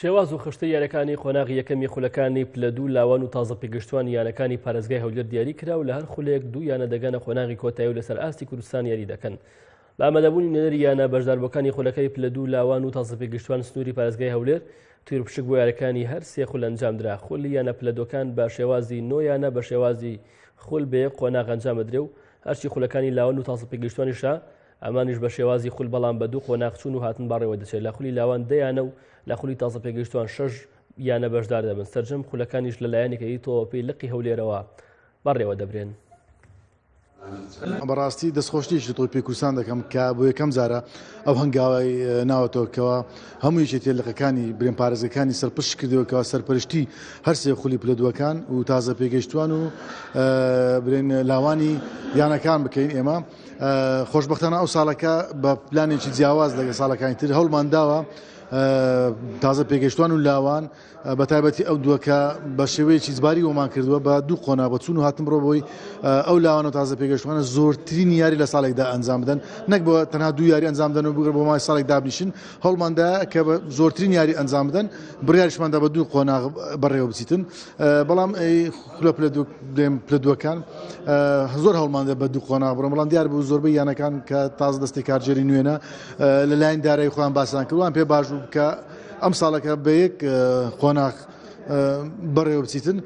شێواز و خشتە یارەکانی قۆناغی یەکەمی خولەکانی پلە دوو لاوان و تازە پێگەشتوان یانەکانی پارێزگای هەولێر دیاری کرا و لە هەر خولێک دوو یانە دەگەنە قۆناغی کۆتایی و لەسەر ئاستی کوردستان یاری دەکەن. بە ئامادەبوونی نوێنەری یانە بەشداربووەکانی خولەکەی پلە دوو لاوان و تازە پێگەشتوان سنووری پارێزگای هەولێر توێرپشک بۆ یارەکانی هەر سێ خول ئەنجامدرا. خولی یانە پلە دۆکان بە شێوازی نۆ یانە بە شێوازی خول بە یەک قۆناغ ئەنجامەدرێ و هەرچی خولەکانی لاوان و تازە پێگەشتوانیشە ئەمانیش بە شێوازی خول بەڵام بە دوو قۆناغ چوون و هاتن بەڕێوە دەچێت. لە خولی لاوان دەیانە و لە خولی تازە پێگەشتوان شەش یانە بەشدار دەبن. سەرجەم خولەکانیش لە لایەنێکی تۆپی لقی هەولێرەوە بەڕێوە دەبرێن. بەڕاستی دەستخۆشیشی تۆی پێکوسان دەکەم کە بۆ یەکەم جارە ئەو هەنگاوی ناوەتەوەکەوە هەموویشی تێ لقەکانی برێن پارێزەکانی سەرپشت کردەوەکەوە سەرپەرشتی هەرسێ خولی پلەدووەکان و تازە پێگەشتوان و برێن لاوانی یانەکان بکەین. ئێمە خۆشبەختانە ئەو ساڵەکە بە پلانێکی جیاواز لەگە ساڵەکانی تر هەوڵمان داوە تازە پێگەشتوان و لاوان بە تایبەتی ئەو دووەکە بە شێوەیەکی جباری وەمان کردووە بە دوو قۆناغ بە چوون و هاتن بڕۆ بۆی ئەو لاوان و تازە پێگەشتوانە زۆرترین یاری لە ساڵێکدا ئەنجام بدەن، نەک بۆ تەنها دوو یاری ئەنجام بدەن و بگرە بۆ مای ساڵێک دابنیشن. هەوڵماندا کە زۆرترین یاری ئەنجام بدەن، بڕیاریشماندا بە دوو قۆناغ بەڕێوە بچیتن. بەڵام خولە پلەدووەکان زۆر هەوڵماندا بە دوو قۆناغ بڕۆن، بەڵام دیار بوو زۆربەی یانەکان کە تازە دەستی کارژێری نوێنە لەلایەن دارایی خۆیان باسان کردوان پێ باش بوو کە ئەم ساڵەکە بە یەک قۆناغ بەڕێوە بچیتن.